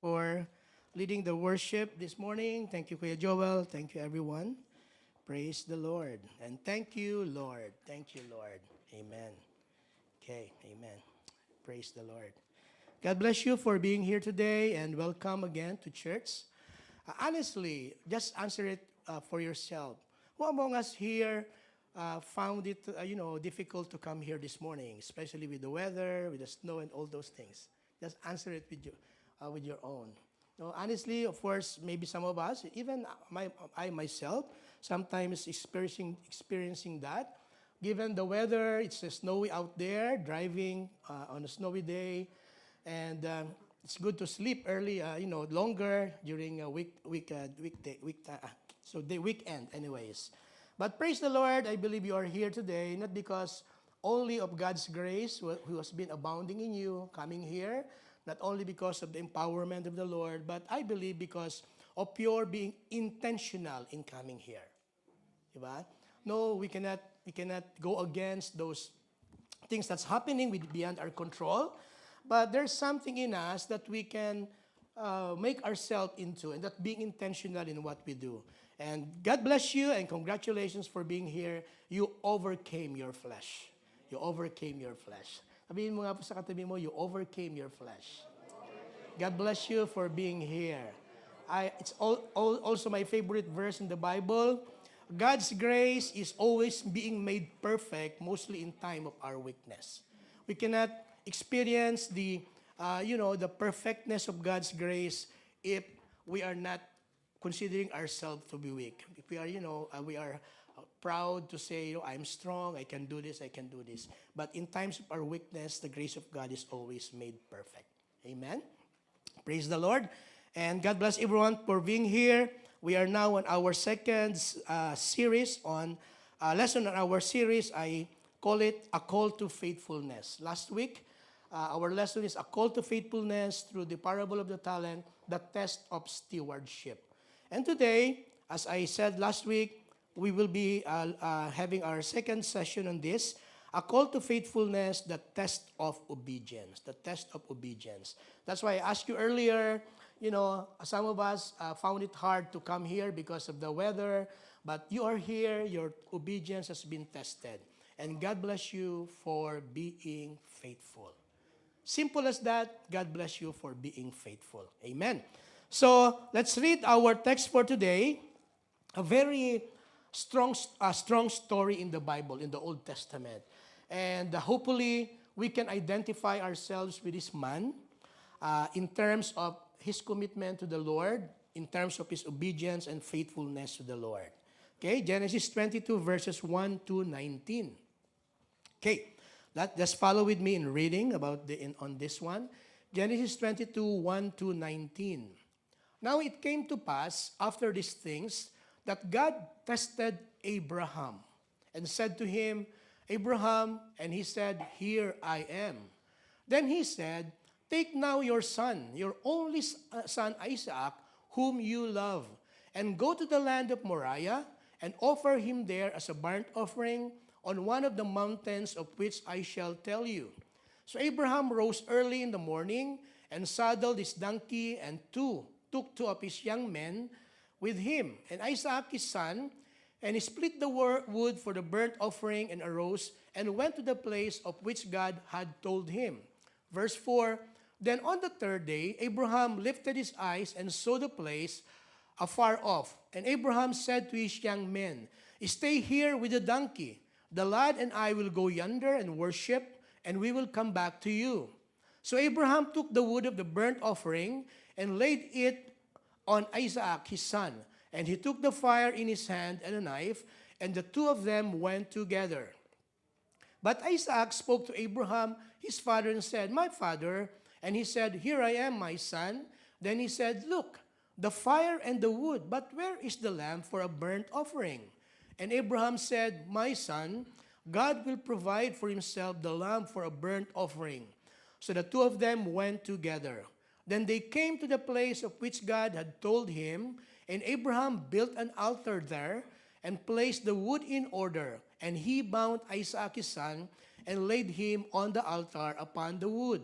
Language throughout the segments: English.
for leading the worship this morning. Thank you, Kuya Joel. Thank you, everyone. Praise the Lord. And thank you, Lord. Thank you, Lord. Amen. Okay, amen. Praise the Lord. God bless you for being here today and welcome again to church. Honestly, just answer it for yourself. Who among us here found it, difficult to come here this morning, especially with the weather, with the snow, and all those things? Just answer it with your own. No, honestly, of course, maybe some of us, even I myself, sometimes experiencing that. Given the weather, it's snowy out there, driving on a snowy day, and it's good to sleep early, longer during a the weekend, anyways. But praise the Lord, I believe you are here today, not because only of God's grace who has been abounding in you coming here, not only because of the empowerment of the Lord, but I believe because of your being intentional in coming here. Diba? No, we cannot go against those things that's happening beyond our control. But there's something in us that we can make ourselves into, and that being intentional in what we do. And God bless you, and congratulations for being here. You overcame your flesh. You overcame your flesh. Sabihin mo nga po sa katabi mo, you overcame your flesh. God bless you for being here. It's also my favorite verse in the Bible. God's grace is always being made perfect, mostly in time of our weakness. We cannot experience the perfectness of God's grace if we are not considering ourselves to be weak. If we are proud to say, I'm strong, I can do this, I can do this. But in times of our weakness, the grace of God is always made perfect. Amen? Praise the Lord. And God bless everyone for being here. We are now on our second series on lesson on our series. I call it A Call to Faithfulness. Last week, our lesson is A Call to Faithfulness through the parable of the talent, the test of stewardship. And today, as I said last week, we will be having our second session on this, A Call to Faithfulness, the test of obedience. The test of obedience. That's why I asked you earlier, some of us found it hard to come here because of the weather, but you are here, your obedience has been tested. And God bless you for being faithful. Simple as that, God bless you for being faithful. Amen. So, let's read our text for today. A very strong story in the Bible, in the Old Testament. And hopefully, we can identify ourselves with this man in terms of his commitment to the Lord, in terms of his obedience and faithfulness to the Lord. Okay, Genesis 22 verses 1 to 19. Okay. Just follow with me in reading on this one. Genesis 22, 1 to 19. Now it came to pass after these things that God tested Abraham and said to him, Abraham, and he said, Here I am. Then he said, Take now your son, your only son Isaac, whom you love, and go to the land of Moriah and offer him there as a burnt offering on one of the mountains of which I shall tell you. So Abraham rose early in the morning and saddled his donkey and took two of his young men with him, and Isaac his son, and he split the wood for the burnt offering and arose and went to the place of which God had told him. Verse 4, Then on the third day, Abraham lifted his eyes and saw the place afar off. And Abraham said to his young men, Stay here with the donkey. The lad and I will go yonder and worship, and we will come back to you. So Abraham took the wood of the burnt offering and laid it on Isaac his son. And he took the fire in his hand and a knife, and the two of them went together. But Isaac spoke to Abraham his father and said, My father. And he said, Here I am, my son. Then he said, Look, the fire and the wood, but where is the lamb for a burnt offering? And Abraham said, My son, God will provide for himself the lamb for a burnt offering. So the two of them went together. Then they came to the place of which God had told him, and Abraham built an altar there and placed the wood in order. And he bound Isaac his son and laid him on the altar upon the wood.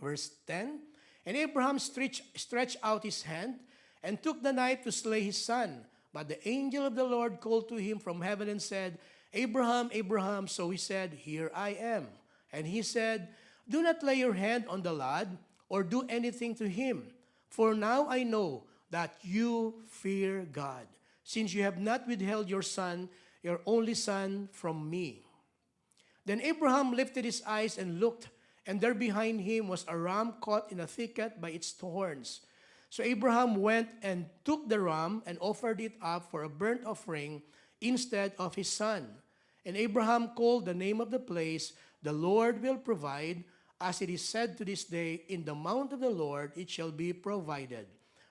Verse 10, And Abraham stretched out his hand and took the knife to slay his son. But the angel of the Lord called to him from heaven and said, Abraham, Abraham. So he said, Here I am. And he said, Do not lay your hand on the lad or do anything to him. For now I know that you fear God, since you have not withheld your son, your only son, from me. Then Abraham lifted his eyes and looked, and there behind him was a ram caught in a thicket by its horns. So Abraham went and took the ram and offered it up for a burnt offering instead of his son. And Abraham called the name of the place, The Lord will provide, as it is said to this day, In the mount of the Lord it shall be provided.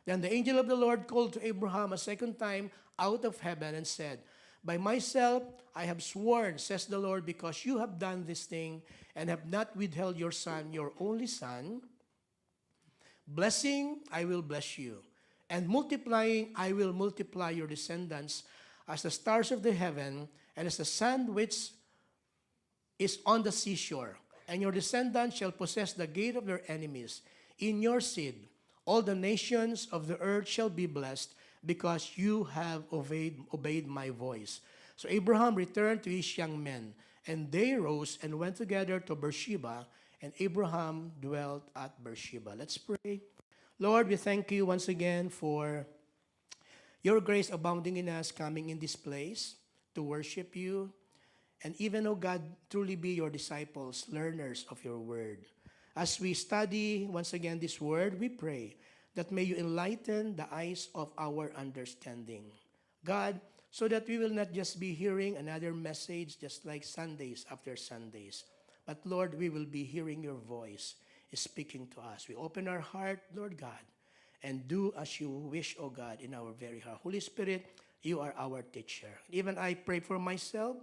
Then the angel of the Lord called to Abraham a second time out of heaven and said, By myself I have sworn, says the Lord, because you have done this thing and have not withheld your son, your only son. Blessing, I will bless you, and multiplying, I will multiply your descendants as the stars of the heaven and as the sand which is on the seashore. And your descendants shall possess the gate of their enemies. In your seed, all the nations of the earth shall be blessed, because you have obeyed my voice. So Abraham returned to his young men, and they rose and went together to Beersheba, and Abraham dwelt at Beersheba. Let's pray. Lord, we thank you once again for your grace abounding in us, coming in this place to worship you, and even, oh God, truly be your disciples, learners of your word. As we study once again this word, we pray that may you enlighten the eyes of our understanding, God, so that we will not just be hearing another message just like Sundays after Sundays, but Lord, we will be hearing your voice speaking to us. We open our heart, Lord God, and do as you wish, O God, in our very heart. Holy Spirit, you are our teacher. Even I pray for myself,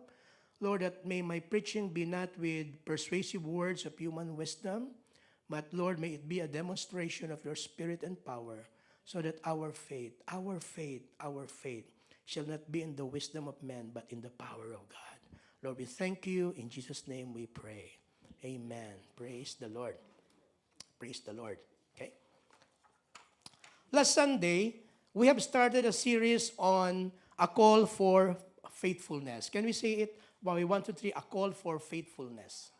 Lord, that may my preaching be not with persuasive words of human wisdom, but Lord, may it be a demonstration of your spirit and power, so that our faith shall not be in the wisdom of men, but in the power of God. Lord, we thank you. In Jesus' name we pray. Amen. Praise the Lord. Praise the Lord. Okay. Last Sunday, we have started a series on a call for faithfulness. Can we say it? Well, 1, 2, 3, a call for faithfulness.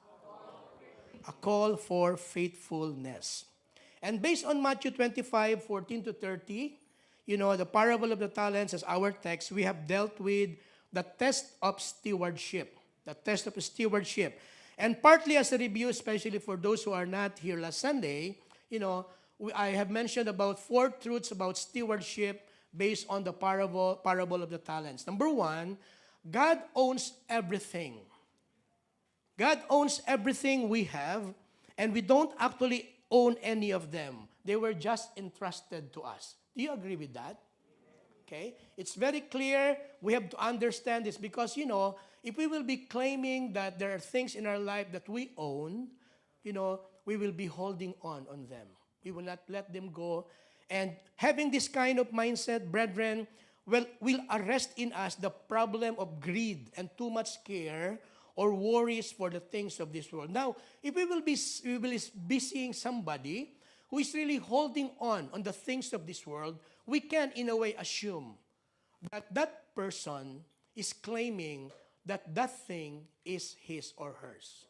A call for faithfulness. And based on Matthew 25, 14 to 30, the parable of the talents as our text, we have dealt with the test of stewardship. The test of stewardship. And partly as a review, especially for those who are not here last Sunday, I have mentioned about 4 truths about stewardship based on the parable of the talents. Number 1, God owns everything. God owns everything we have, and we don't actually own any of them. They were just entrusted to us. Do you agree with that? Okay? It's very clear. We have to understand this because, if we will be claiming that there are things in our life that we own, we will be holding on them. We will not let them go. And having this kind of mindset, brethren, will arrest in us the problem of greed and too much care or worries for the things of this world. Now, if we will be seeing somebody who is really holding on the things of this world, we can, in a way, assume that that person is claiming that that thing is his or hers.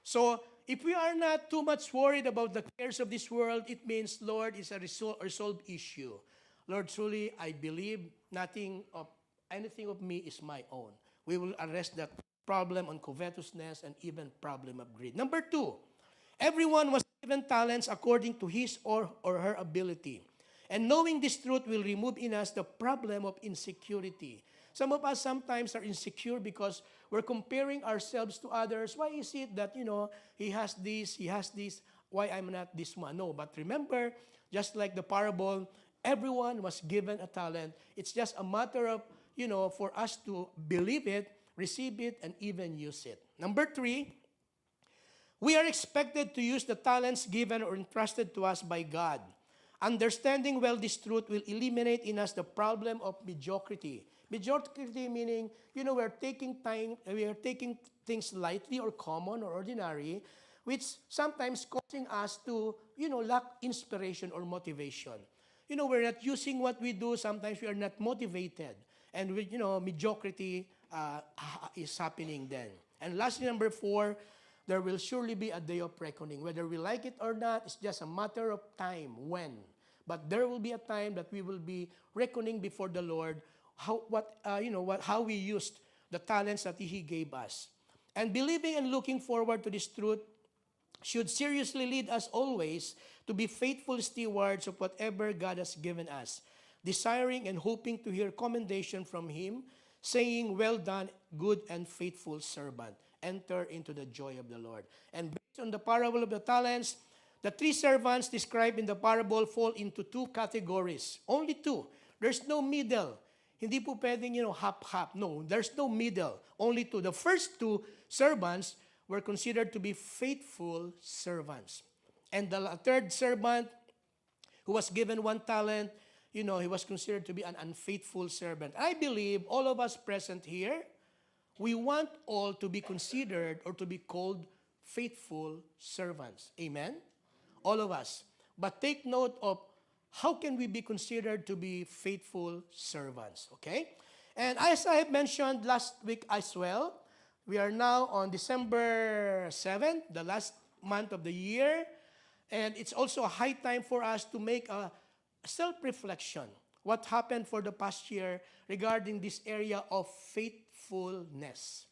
So, if we are not too much worried about the cares of this world, it means, Lord, it's a resolved issue. Lord, truly, I believe anything of me is my own. We will arrest that problem on covetousness and even problem of greed. Number 2, everyone was given talents according to his or her ability. And knowing this truth will remove in us the problem of insecurity. Some of us sometimes are insecure because we're comparing ourselves to others. Why is it that, he has this, why I'm not this one? No, but remember, just like the parable, everyone was given a talent. It's just a matter of, for us to believe it, receive it, and even use it. Number 3, we are expected to use the talents given or entrusted to us by God. Understanding well this truth will eliminate in us the problem of mediocrity. Mediocrity meaning, we are taking things lightly or common or ordinary. which sometimes causing us to, lack inspiration or motivation. We're not using what we do. Sometimes we are not motivated. And, mediocrity is happening then. And lastly, number 4, there will surely be a day of reckoning. Whether we like it or not, it's just a matter of time when. But there will be a time that we will be reckoning before the Lord how we used the talents that He gave us. And believing and looking forward to this truth should seriously lead us always to be faithful stewards of whatever God has given us, desiring and hoping to hear commendation from Him, saying, "Well done, good and faithful servant. Enter into the joy of the Lord." And based on the parable of the talents, the 3 servants described in the parable fall into 2 categories. Only 2. There's no middle. Hindi po pwedeng, half-half. No, there's no middle. Only 2. The first 2 servants were considered to be faithful servants. And the 3rd servant, who was given 1 talent, he was considered to be an unfaithful servant. I believe all of us present here, we want all to be considered or to be called faithful servants. Amen? All of us. But take note of how can we be considered to be faithful servants, okay? And as I have mentioned last week as well, we are now on December 7th, the last month of the year, and it's also a high time for us to make a self-reflection. What happened for the past year regarding this area of faithfulness.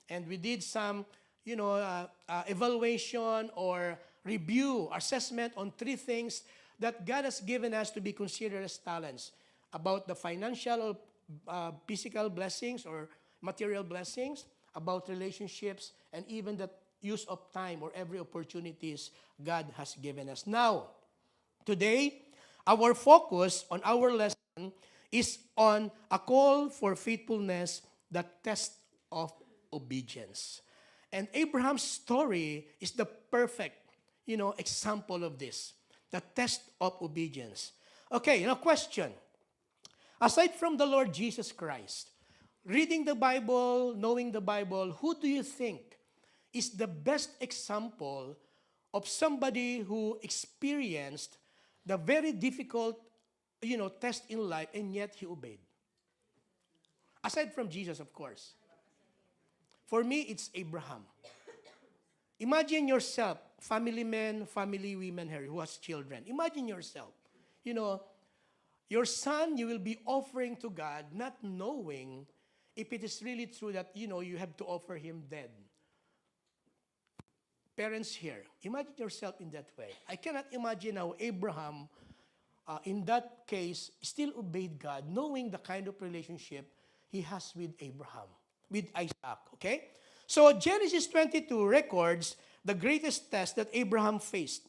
And we did some, evaluation or review, assessment on 3 things that God has given us to be considered as talents, about the financial or physical blessings or material blessings, about relationships, and even the use of time or every opportunities God has given us. Now, today, our focus on our lesson is on a call for faithfulness, the test of obedience. And Abraham's story is the perfect, example of this, the test of obedience. Okay, question. Aside from the Lord Jesus Christ, reading the Bible, knowing the Bible, who do you think is the best example of somebody who experienced the very difficult, test in life, and yet he obeyed? Aside from Jesus, of course. For me, it's Abraham. Imagine yourself, family men, family women here who has children. Imagine yourself, your son you will be offering to God, not knowing if it is really true that, you have to offer him dead. Parents here, imagine yourself in that way. I cannot imagine how Abraham, in that case, still obeyed God, knowing the kind of relationship he has with Abraham, with Isaac, okay? So Genesis 22 records the greatest test that Abraham faced.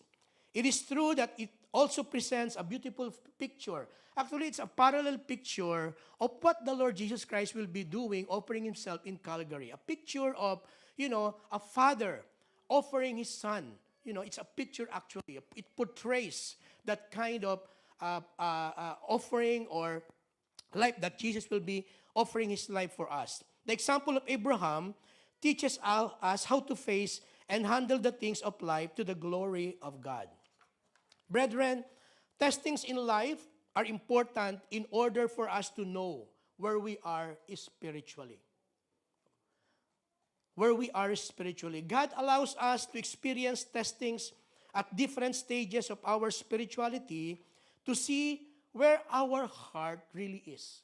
It is true that it also presents a beautiful picture. Actually, it's a parallel picture of what the Lord Jesus Christ will be doing, offering himself in Calvary. A picture of, a father offering his son. It's a picture actually. It portrays that kind of offering or life that Jesus will be offering his life for us. The example of Abraham teaches us how to face and handle the things of life to the glory of God. Brethren, testings in life are important in order for us to know where we are spiritually. Where we are spiritually. God allows us to experience testings at different stages of our spirituality to see where our heart really is.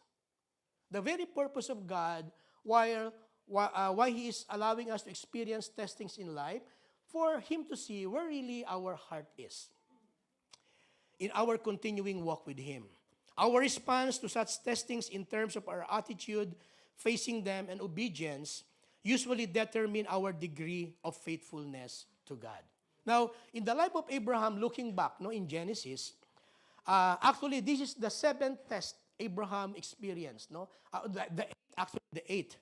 The very purpose of God, why He is allowing us to experience testings in life, for Him to see where really our heart is in our continuing walk with Him. Our response to such testings in terms of our attitude, facing them, and obedience usually determine our degree of faithfulness to God. Now, in the life of Abraham, looking back in Genesis, actually this is the 7th test Abraham experienced. The 8th.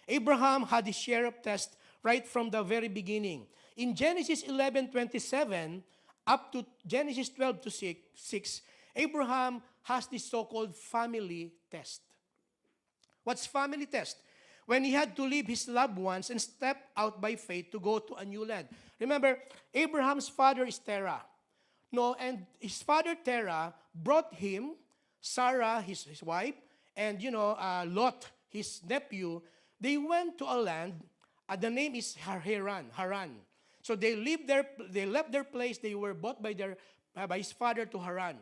Abraham had his share of tests right from the very beginning. In Genesis 11:27 up to Genesis 12:6, Abraham has this so-called family test. What's family test? when he had to leave his loved ones and step out by faith to go to a new land. Remember, Abraham's father is Terah. No, and his father Terah brought him, Sarah, his wife, and Lot, his nephew. They went to a land. The name is Haran. So they left their place. They were bought by his father to Haran,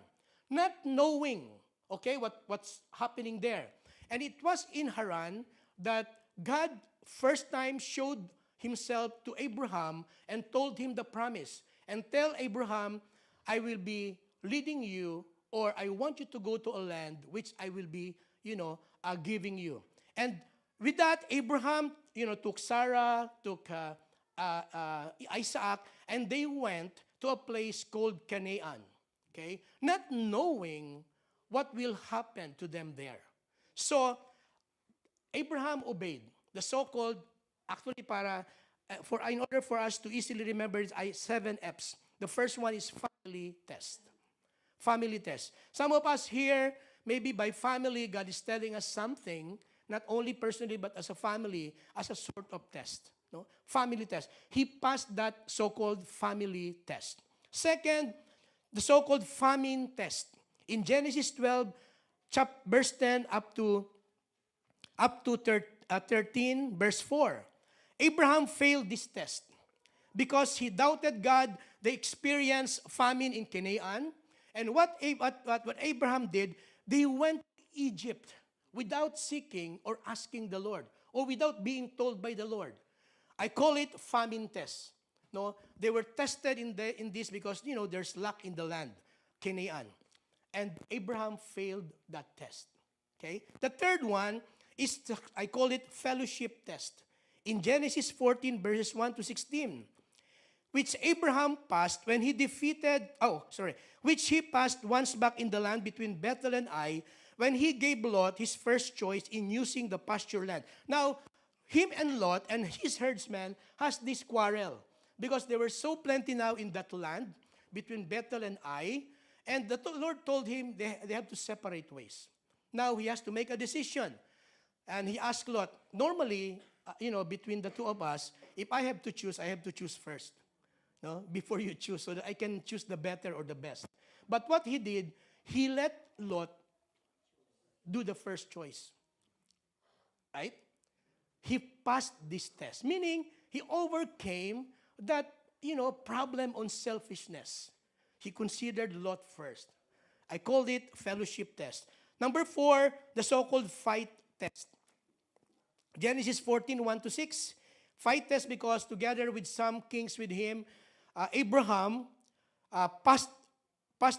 not knowing, okay, what's happening there. And it was in Haran that God first time showed himself to Abraham and told him the promise. And tell Abraham, I will be leading you, or I want you to go to a land which I will be, giving you. And with that, Abraham, took Sarah, took Isaac, and they went to a place called Canaan. Okay? Not knowing what will happen to them there. So, Abraham obeyed. The so-called, actually in order for us to easily remember, 7 F's. The first one is family test. Family test. Some of us here, maybe by family, God is telling us something, not only personally, but as a family, as a sort of test. No? Family test. He passed that so-called family test. Second, the so-called famine test. In Genesis 12, verse 10 up to 13, verse 4. Abraham failed this test because he doubted God. They experienced famine in Canaan. And what Abraham did, they went to Egypt without seeking or asking the Lord, or without being told by the Lord. I call it famine test. No, they were tested in this because there's lack in the land, Canaan, and Abraham failed that test. Okay, the third one is I call it fellowship test. In Genesis 14 verses 1 to 16, which Abraham passed when he which he passed once back in the land between Bethel and Ai, when he gave Lot his first choice in using the pasture land. Now, him and Lot and his herdsmen has this quarrel because they were so plenty now in that land between Bethel and Ai, and the Lord told him they have to separate ways. Now he has to make a decision, and he asked Lot. Normally, between the two of us, if I have to choose first, before you choose, so that I can choose the better or the best. But what he did, he let Lot do the first choice. Right? He passed this test, meaning he overcame that, problem on selfishness. He considered Lot first. I called it fellowship test. Number 4, the so-called fight test. Genesis 14, 1 to 6. Fight test because together with some kings with him, Abraham passed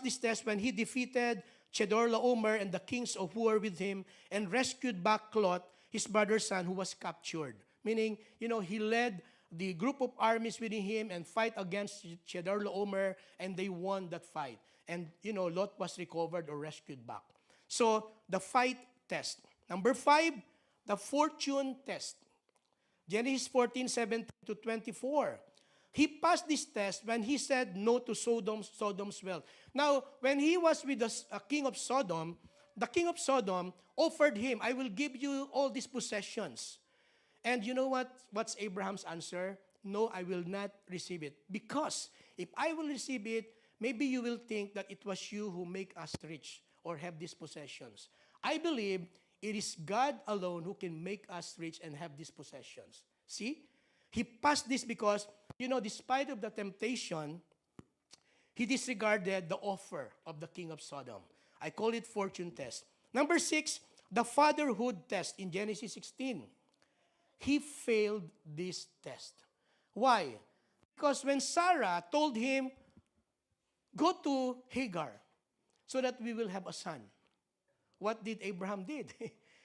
this test when he defeated Chedorlaomer and the kings of who were with him and rescued back Lot, his brother's son, who was captured. Meaning, he led the group of armies with him and fight against Chedorlaomer, and they won that fight. And, Lot was recovered or rescued back. So, the fight test. Number 5, the fortune test. Genesis 14, 17 to 24. He passed this test when he said no to Sodom's wealth. Now, when he was with the king of Sodom, the king of Sodom offered him, I will give you all these possessions. And you know what? What's Abraham's answer? No, I will not receive it. Because if I will receive it, maybe you will think that it was you who make us rich or have these possessions. I believe it is God alone who can make us rich and have these possessions. See? He passed this because, despite of the temptation, he disregarded the offer of the king of Sodom. I call it fortune test. Number 6, the fatherhood test in Genesis 16. He failed this test. Why? Because when Sarah told him, go to Hagar so that we will have a son. What did Abraham did?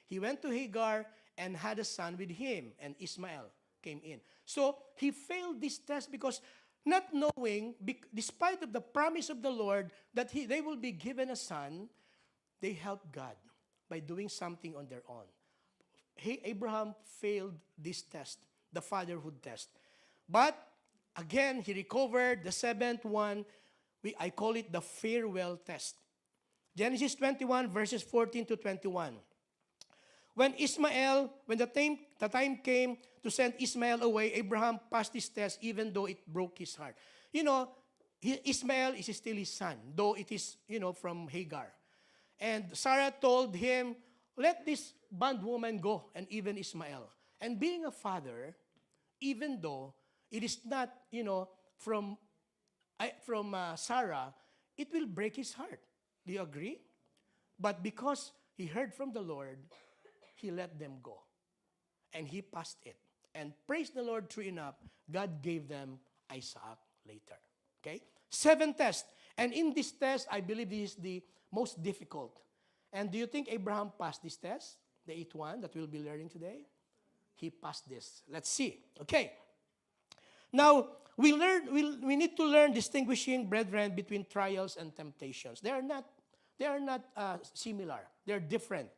He went to Hagar and had a son with him, and Ishmael came in. So he failed this test because not knowing, despite of the promise of the Lord that they will be given a son, they helped God by doing something on their own. Abraham failed this test, the fatherhood test. But again, he recovered. The 7th one, I call it the farewell test. Genesis 21, verses 14 to 21. When the time came to send Ismael away, Abraham passed this test even though it broke his heart. You know, Ismael is still his son, though it is, from Hagar. And Sarah told him, let this bondwoman go, and even Ismael. And being a father, even though it is not, from Sarah, it will break his heart. Do you agree? But because he heard from the Lord, he let them go. And he passed it. And praise the Lord, true enough, God gave them Isaac later. Okay? 7 tests. And in this test, I believe this is the most difficult. And do you think Abraham passed this test? The 8th one that we'll be learning today? He passed this. Let's see. Okay. Now, we need to learn distinguishing, brethren, between trials and temptations. They are not similar. They're different.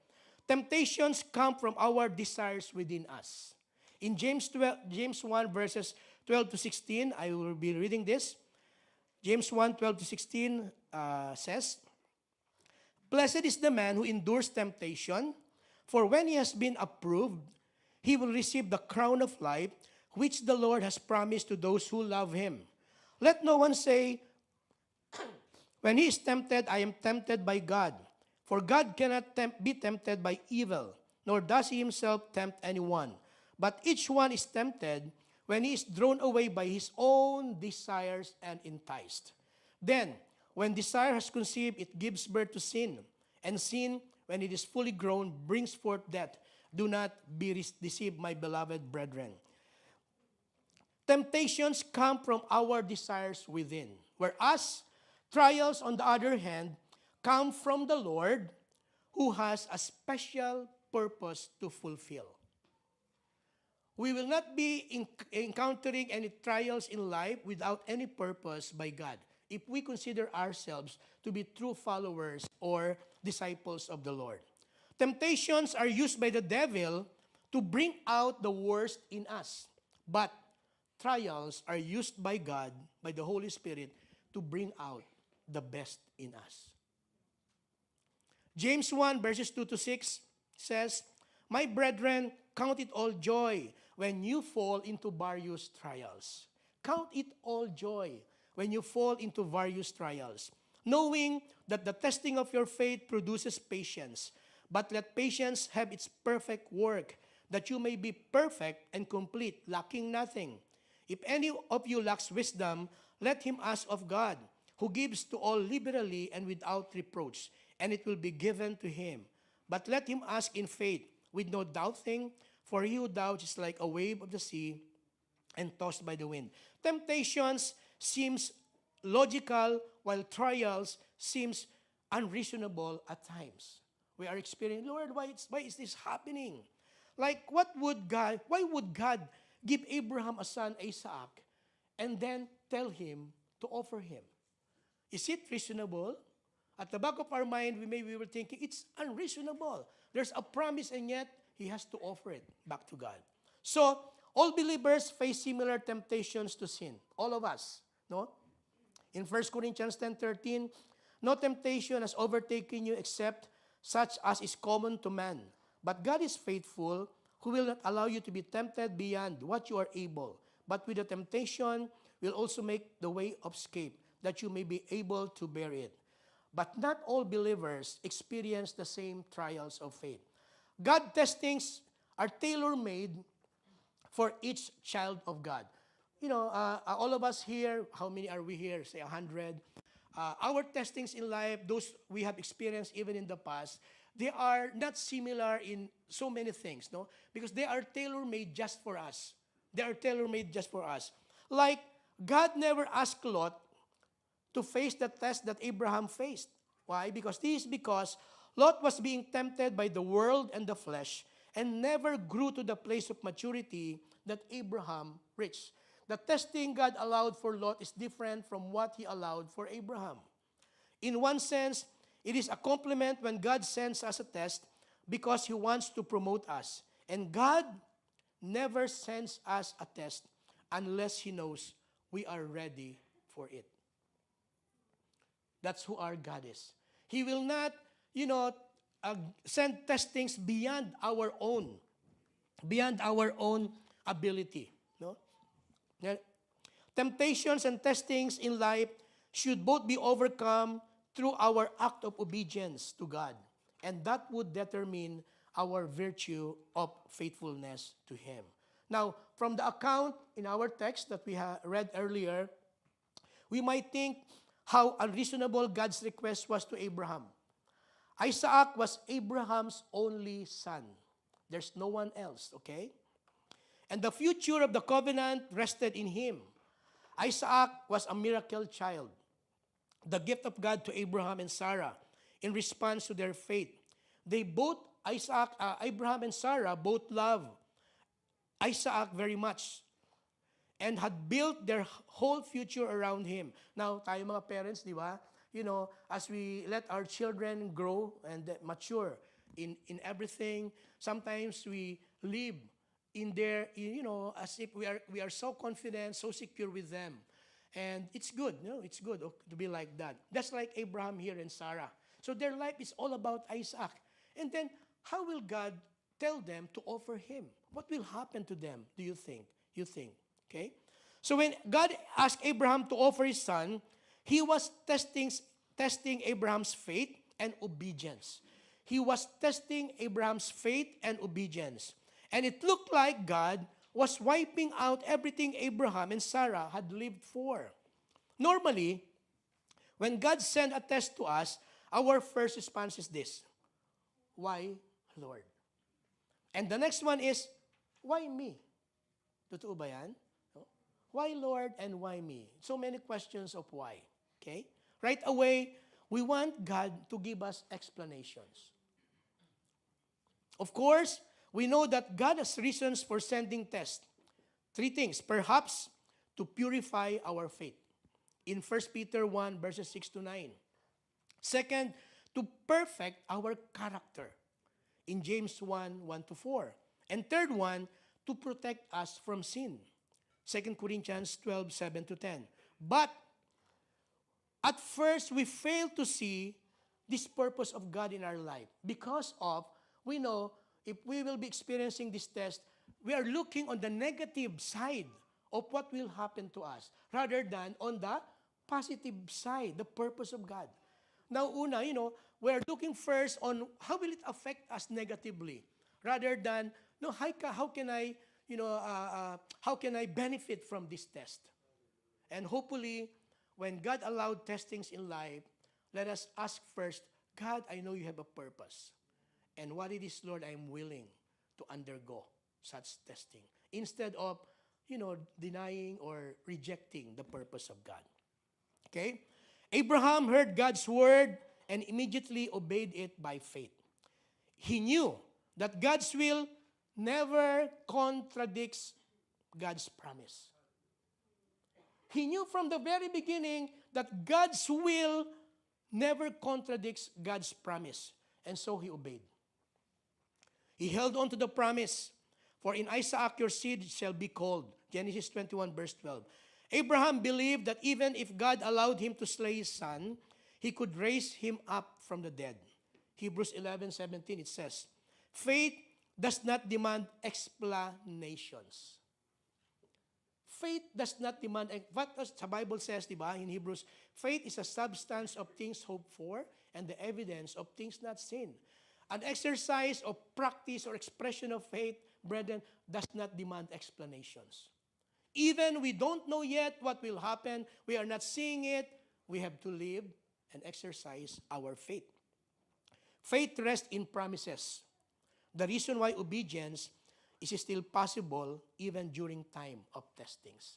Temptations come from our desires within us. In James 1, verses 12 to 16, I will be reading this. James 1, 12 to 16 says, Blessed is the man who endures temptation, for when he has been approved, he will receive the crown of life, which the Lord has promised to those who love him. Let no one say, when he is tempted, I am tempted by God. For God cannot be tempted by evil, nor does he himself tempt anyone. But each one is tempted when he is drawn away by his own desires and enticed. Then, when desire has conceived, it gives birth to sin. And sin, when it is fully grown, brings forth death. Do not be deceived, my beloved brethren. Temptations come from our desires within, whereas trials, on the other hand, come from the Lord, who has a special purpose to fulfill. We will not be encountering any trials in life without any purpose by God, if we consider ourselves to be true followers or disciples of the Lord. Temptations are used by the devil to bring out the worst in us, but trials are used by God, by the Holy Spirit, to bring out the best in us. James 1, verses 2 to 6 says, My brethren, count it all joy when you fall into various trials. Count it all joy when you fall into various trials, knowing that the testing of your faith produces patience. But let patience have its perfect work, that you may be perfect and complete, lacking nothing. If any of you lacks wisdom, let him ask of God, who gives to all liberally and without reproach, and it will be given to him. But let him ask in faith, with no doubting, for he who doubts is like a wave of the sea and tossed by the wind. Temptations seems logical, while trials seems unreasonable at times. We are experiencing, Lord, why is this happening? Like, why would God give Abraham a son, Isaac, and then tell him to offer him? Is it reasonable? At the back of our mind, we were thinking, it's unreasonable. There's a promise, and yet he has to offer it back to God. So, all believers face similar temptations to sin. All of us, no? In 1 Corinthians 10:13, no temptation has overtaken you except such as is common to man. But God is faithful, who will not allow you to be tempted beyond what you are able. But with the temptation will also make the way of escape, that you may be able to bear it. But not all believers experience the same trials of faith. God testings are tailor-made for each child of God. All of us here, how many are we here? Say 100. Our testings in life, those we have experienced even in the past, they are not similar in so many things, no? Because they are tailor-made just for us. They are tailor-made just for us. Like, God never asked Lot to face the test that Abraham faced. Why? Because Lot was being tempted by the world and the flesh and never grew to the place of maturity that Abraham reached. The testing God allowed for Lot is different from what he allowed for Abraham. In one sense, it is a compliment when God sends us a test because he wants to promote us. And God never sends us a test unless he knows we are ready for it. That's who our God is. He will not, send testings beyond our own ability. No? Temptations and testings in life should both be overcome through our act of obedience to God. And that would determine our virtue of faithfulness to Him. Now, from the account in our text that we read earlier, we might think how unreasonable God's request was to Abraham. Isaac was Abraham's only son. There's no one else, okay? And the future of the covenant rested in him. Isaac was a miracle child, the gift of God to Abraham and Sarah in response to their faith. Abraham and Sarah both loved Isaac very much and had built their whole future around him. Now, tayo mga parents, di ba? You know, as we let our children grow and mature in everything, sometimes we live in their, as if we are so confident, so secure with them. And it's good, it's good to be like that. That's like Abraham here and Sarah. So their life is all about Isaac. And then, how will God tell them to offer him? What will happen to them, do you think? Okay? So when God asked Abraham to offer his son, he was testing Abraham's faith and obedience. He was testing Abraham's faith and obedience. And it looked like God was wiping out everything Abraham and Sarah had lived for. Normally, when God sent a test to us, our first response is this: why, Lord? And the next one is, why me? Totoo ba yan? Why, Lord, and why me? So many questions of why. Okay? Right away, we want God to give us explanations. Of course, we know that God has reasons for sending tests. 3 things. Perhaps to purify our faith. In 1 Peter 1, verses 6 to 9. Second, to perfect our character. In James 1, 1 to 4. And third one, to protect us from sin. 2 Corinthians 12, 7 to 10. But at first, we fail to see this purpose of God in our life because of, we know, if we will be experiencing this test, we are looking on the negative side of what will happen to us rather than on the positive side, the purpose of God. Now, we are looking first on how will it affect us negatively rather than, how can I benefit from this test? And hopefully, when God allowed testings in life, let us ask first, God, I know you have a purpose. And what it is, Lord, I am willing to undergo such testing. Instead of, denying or rejecting the purpose of God. Okay? Abraham heard God's word and immediately obeyed it by faith. He knew that God's will never contradicts God's promise. He knew from the very beginning that God's will never contradicts God's promise. And so he obeyed. He held on to the promise. For in Isaac your seed shall be called. Genesis 21 verse 12. Abraham believed that even if God allowed him to slay his son, he could raise him up from the dead. Hebrews 11:17 it says, faith does not demand explanations. Faith does not demand, what the Bible says, diba, in Hebrews, faith is a substance of things hoped for and the evidence of things not seen. An exercise of practice or expression of faith, brethren, does not demand explanations. Even we don't know yet what will happen, we are not seeing it, we have to live and exercise our faith. Faith rests in promises. The reason why obedience is still possible even during time of testings.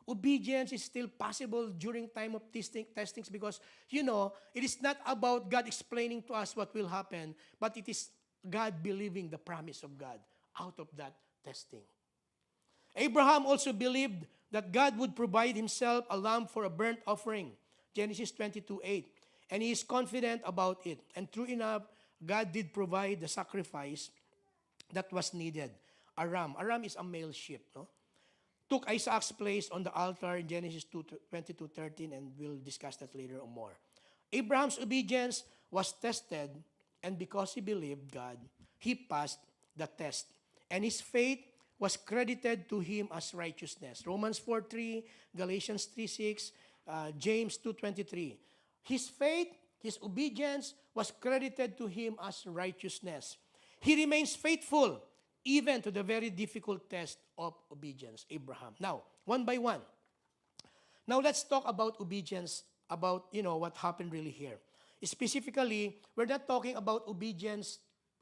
Obedience is still possible during time of testings because, it is not about God explaining to us what will happen, but it is God believing the promise of God out of that testing. Abraham also believed that God would provide himself a lamb for a burnt offering, Genesis 22:8, and he is confident about it. And true enough, God did provide the sacrifice that was needed. A ram. A ram is a male sheep, no? Took Isaac's place on the altar in Genesis 22:13, and we'll discuss that later or more. Abraham's obedience was tested and because he believed God, he passed the test. And his faith was credited to him as righteousness. Romans 4:3, Galatians 3:6, James 2:23. His faith, his obedience was credited to him as righteousness. He remains faithful even to the very difficult test of obedience, Abraham. Now, one by one. Now let's talk about obedience, about, what happened really here. Specifically, we're not talking about obedience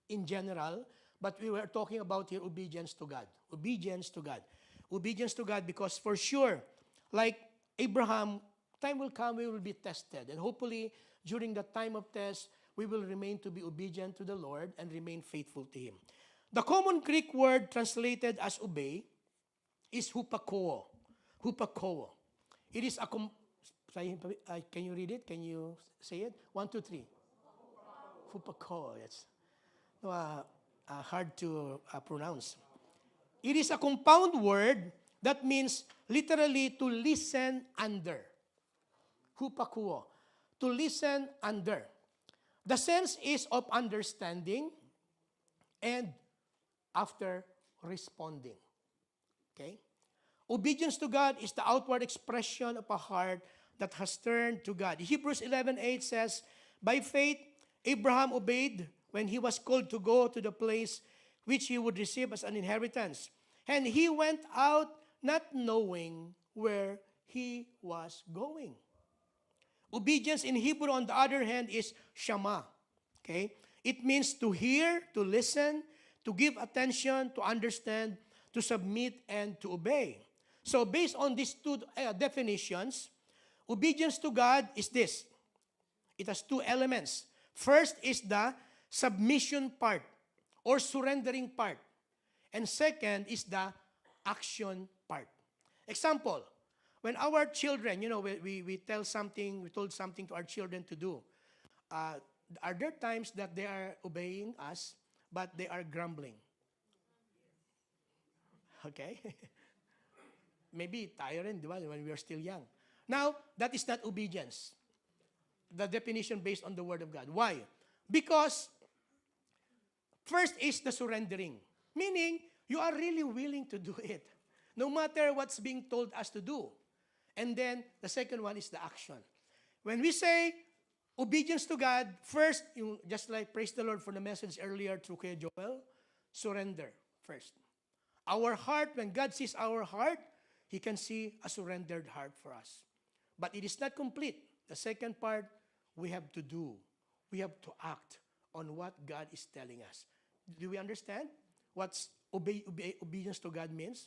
in general, but we were talking about here obedience to God. Obedience to God. Obedience to God, because for sure, like Abraham, time will come we will be tested. And hopefully, during the time of test, we will remain to be obedient to the Lord and remain faithful to Him. The common Greek word translated as obey is hupakoo. Hupakoo. It is a... can you read it? Can you say it? 1, 2, 3. Hupakoo. It's hard to pronounce. It is a compound word that means literally to listen under. Hupakoo. To listen under. The sense is of understanding and after responding. Okay? Obedience to God is the outward expression of a heart that has turned to God. Hebrews 11:8 says, by faith, Abraham obeyed when he was called to go to the place which he would receive as an inheritance. And he went out not knowing where he was going. Obedience in Hebrew, on the other hand, is shama. Okay? It means to hear, to listen, to give attention, to understand, to submit, and to obey. So based on these two definitions, obedience to God is this. It has two elements. First is the submission part or surrendering part. And second is the action part. Example, when our children, we told something to our children to do, are there times that they are obeying us, but they are grumbling? Okay? Maybe tiring, when we are still young. Now, that is not obedience. The definition based on the Word of God. Why? Because first is the surrendering. Meaning, you are really willing to do it. No matter what's being told us to do. And then, the second one is the action. When we say obedience to God, first, just like praise the Lord for the message earlier through Kuya Joel, surrender first. Our heart, when God sees our heart, He can see a surrendered heart for us. But it is not complete. The second part, we have to do. We have to act on what God is telling us. Do we understand what's obedience to God means?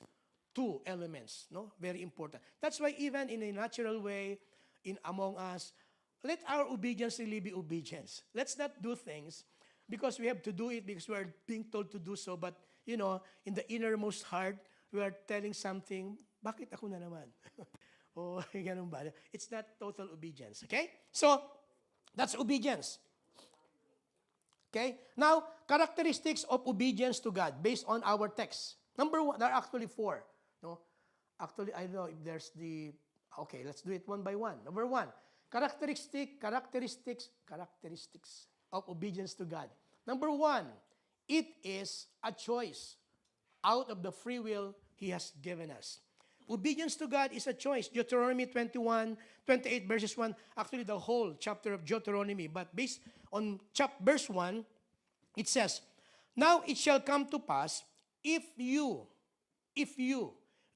Two elements, no? Very important. That's why even in a natural way, among us, let our obedience really be obedience. Let's not do things because we have to do it because we are being told to do so. But, in the innermost heart, we are telling something, bakit ako na naman? Oh, ganun ba? It's not total obedience, okay? So, that's obedience. Okay? Now, characteristics of obedience to God based on our text. Number one, there are actually 4. No? Actually, I don't know if there's okay, let's do it one by one. Number 1, characteristics of obedience to God. Number 1, it is a choice out of the free will He has given us. Obedience to God is a choice. Deuteronomy 28 verses 1, actually the whole chapter of Deuteronomy, but based on verse 1, it says, now it shall come to pass, if you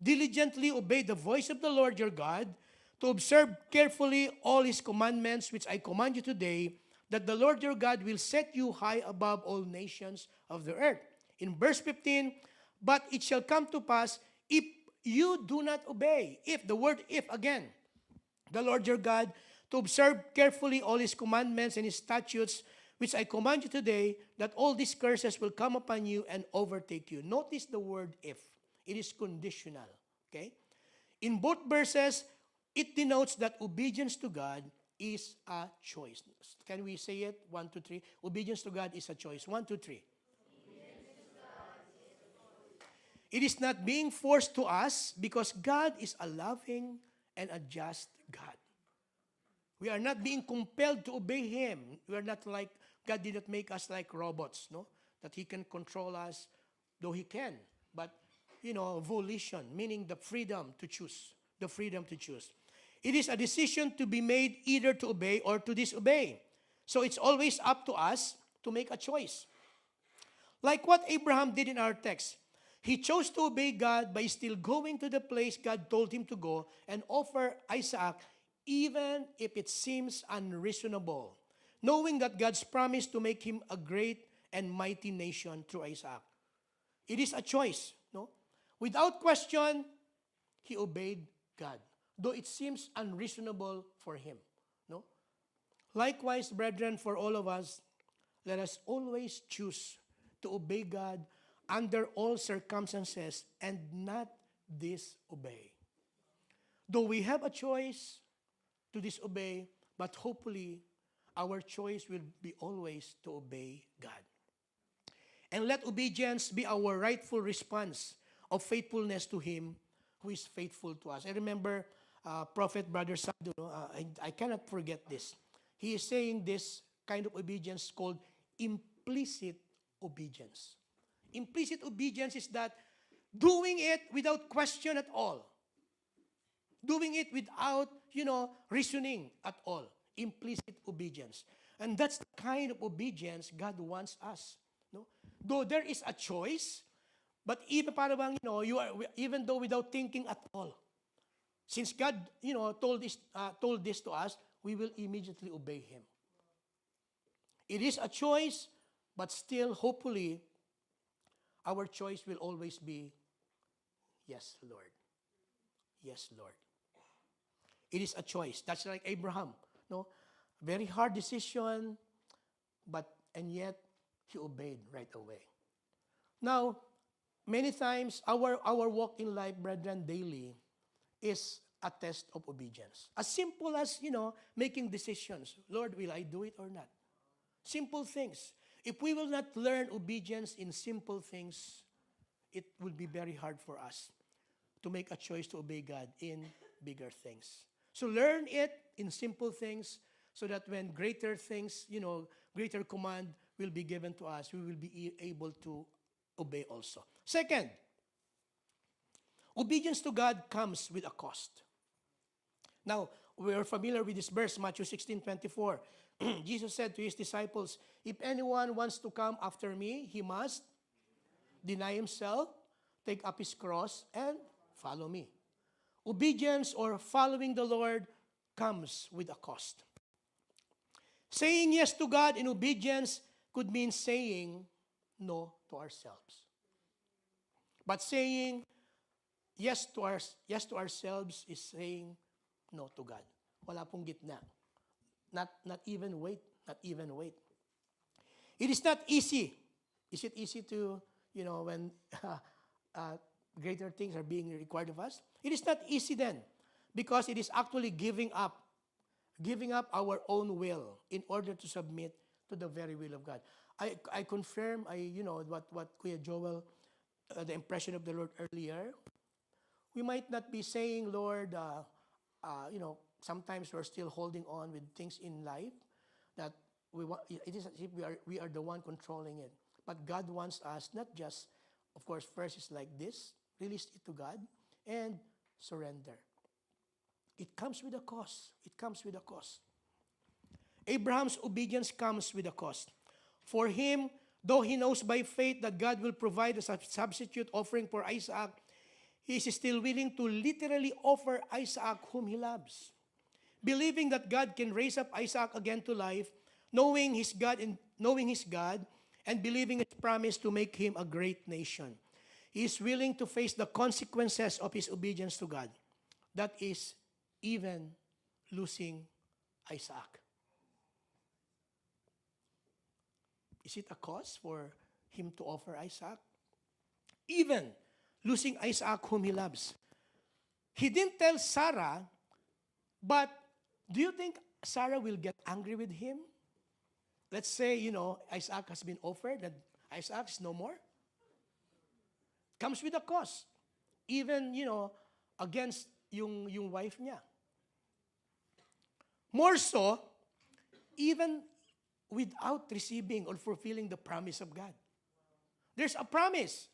diligently obey the voice of the Lord your God, to observe carefully all His commandments which I command you today, that the Lord your God will set you high above all nations of the earth. In verse 15, but it shall come to pass, if you do not obey, if, the word if again, the Lord your God, to observe carefully all His commandments and His statutes, which I command you today, that all these curses will come upon you and overtake you. Notice the word if. It is conditional. Okay? In both verses, it denotes that obedience to God is a choice. Can we say it? 1, 2, 3. Obedience to God is a choice. 1, 2, 3. It is not being forced to us because God is a loving and a just God. We are not being compelled to obey Him. We are not like God did not make us like robots, no? That He can control us, though He can. But, volition, meaning the freedom to choose. The freedom to choose. It is a decision to be made either to obey or to disobey. So it's always up to us to make a choice. Like what Abraham did in our text. He chose to obey God by still going to the place God told him to go and offer Isaac even if it seems unreasonable, knowing that God's promise to make him a great and mighty nation through Isaac. It is a choice, no? Without question, he obeyed God, though it seems unreasonable for him, no? Likewise, brethren, for all of us, let us always choose to obey God under all circumstances and not disobey. Though we have a choice to disobey, but hopefully our choice will be always to obey God. And let obedience be our rightful response of faithfulness to Him who is faithful to us. I remember Prophet Brother Sadu, I cannot forget this. He is saying this kind of obedience called implicit obedience. Implicit obedience is that doing it without question at all. Doing it without, reasoning at all. Implicit obedience. And that's the kind of obedience God wants us. No? Though there is a choice, but even parang, even though without thinking at all. Since God, told this to us, we will immediately obey Him. It is a choice, but still, hopefully, our choice will always be, yes, Lord. Yes, Lord. It is a choice. That's like Abraham. No? Very hard decision, and yet, he obeyed right away. Now, many times, our walk in life, brethren, daily, is a test of obedience. As simple as, making decisions. Lord, will I do it or not? Simple things. If we will not learn obedience in simple things, it will be very hard for us to make a choice to obey God in bigger things. So learn it in simple things so that when greater things, greater command will be given to us, we will be able to obey also. Second, obedience to God comes with a cost. Now, we are familiar with this verse, Matthew 16:24. Jesus said to His disciples, if anyone wants to come after me, he must deny himself, take up his cross, and follow me. Obedience or following the Lord comes with a cost. Saying yes to God in obedience could mean saying no to ourselves. But saying yes to ourselves is saying no to God. Wala pong gitna. Not even wait. It is not easy. Is it easy to, when greater things are being required of us? It is not easy then, because it is actually giving up our own will in order to submit to the very will of God. I confirm, what Kuya Joel, the impression of the Lord earlier. We might not be saying, Lord, sometimes we're still holding on with things in life that it is as if we are the one controlling it. But God wants us not just, of course, first is like this, release it to God, and surrender. It comes with a cost. Abraham's obedience comes with a cost. For him, though he knows by faith that God will provide a substitute offering for Isaac, he is still willing to literally offer Isaac whom he loves. Believing that God can raise up Isaac again to life, knowing his God, and believing His promise to make him a great nation. He is willing to face the consequences of his obedience to God. That is even losing Isaac. Is it a cost for him to offer Isaac? Even losing Isaac whom he loves. He didn't tell Sarah, but do you think Sarah will get angry with him? Let's say, Isaac has been offered and Isaac is no more. Comes with a cost. Even, against yung wife niya. More so, even without receiving or fulfilling the promise of God. There's a promise.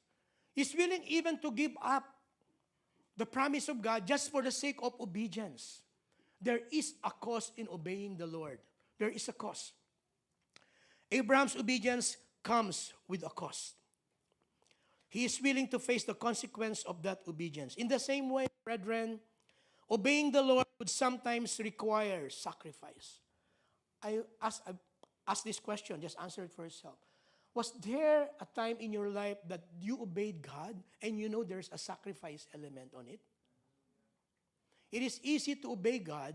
He's willing even to give up the promise of God just for the sake of obedience. There is a cost in obeying the Lord. There is a cost. Abraham's obedience comes with a cost. He is willing to face the consequence of that obedience. In the same way, brethren, obeying the Lord would sometimes require sacrifice. I ask this question, just answer it for yourself. Was there a time in your life that you obeyed God and you know there's a sacrifice element on it? It is easy to obey God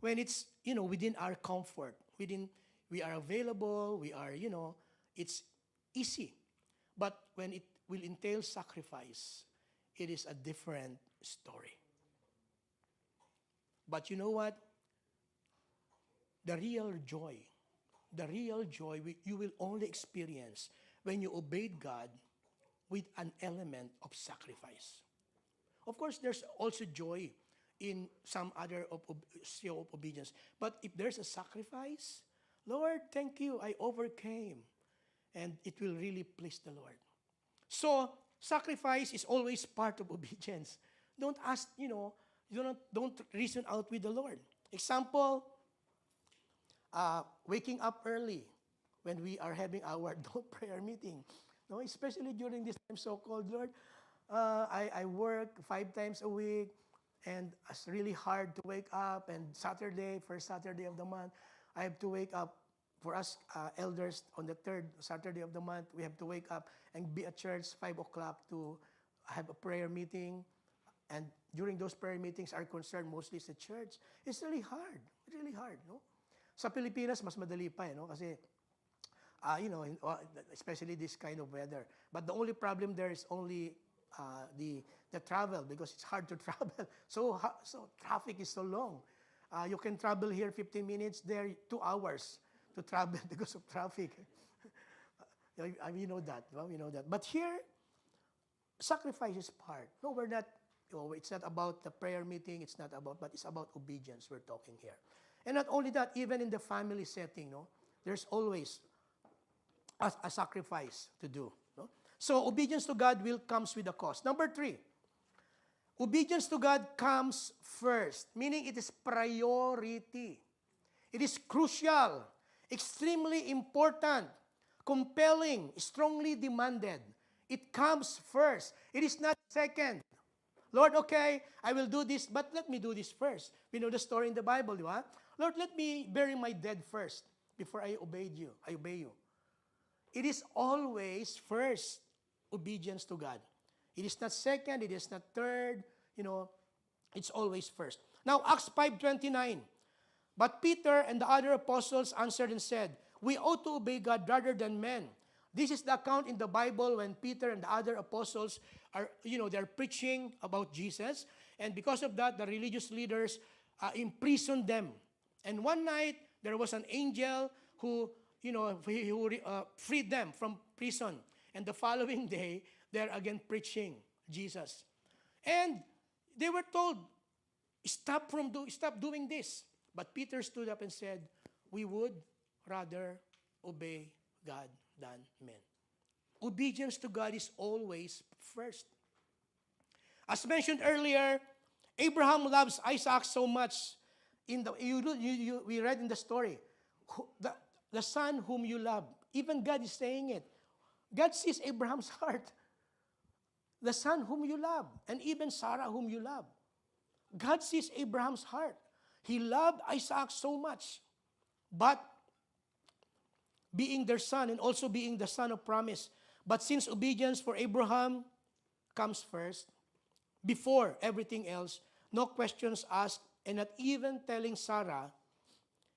when it's, within our comfort. We are available, it's easy. But when it will entail sacrifice, it is a different story. But you know what? The real joy you will only experience when you obeyed God with an element of sacrifice. Of course, there's also joy in some other show of obedience. But if there's a sacrifice, Lord, thank you, I overcame. And it will really please the Lord. So, sacrifice is always part of obedience. Don't ask, don't reason out with the Lord. Example, waking up early when we are having our prayer meeting. No, especially during this time so-called, Lord, I work 5 times a week, and it's really hard to wake up. And first Saturday of the month, I have to wake up. For us elders, on the 3rd Saturday of the month, we have to wake up and be at church 5 o'clock to have a prayer meeting. And during those prayer meetings, our concern mostly is the church. It's really hard. No? Sa Pilipinas, mas madali pa, kasi, especially this kind of weather. But the only problem there is only the travel, because it's hard to travel. So traffic is so long. You can travel here 15 minutes, there 2 hours to travel because of traffic. We know that. But here, sacrifice is part. No, we're not, it's not about the prayer meeting, but it's about obedience we're talking here. And not only that, even in the family setting, there's always a sacrifice to do. No? So obedience to God comes with a cost. Number 3, obedience to God comes first, meaning it is priority. It is crucial, extremely important, compelling, strongly demanded. It comes first. It is not second. Lord, okay, I will do this, but let me do this first. We know the story in the Bible, di ba? Lord, let me bury my dead first before I obey you. It is always first obedience to God. It is not second, it is not third, it's always first. Now, Acts 5:29. But Peter and the other apostles answered and said, we ought to obey God rather than men. This is the account in the Bible when Peter and the other apostles are, they're preaching about Jesus. And because of that, the religious leaders imprisoned them. And one night, there was an angel who freed them from prison. And the following day, they're again preaching Jesus. And they were told, stop doing this. But Peter stood up and said, we would rather obey God than men. Obedience to God is always first. As mentioned earlier, Abraham loves Isaac so much. We read in the story, the son whom you love. Even God is saying it. God sees Abraham's heart. The son whom you love, and even Sarah whom you love. God sees Abraham's heart. He loved Isaac so much. But being their son and also being the son of promise. But since obedience for Abraham comes first, before everything else, no questions asked, and not even telling Sarah,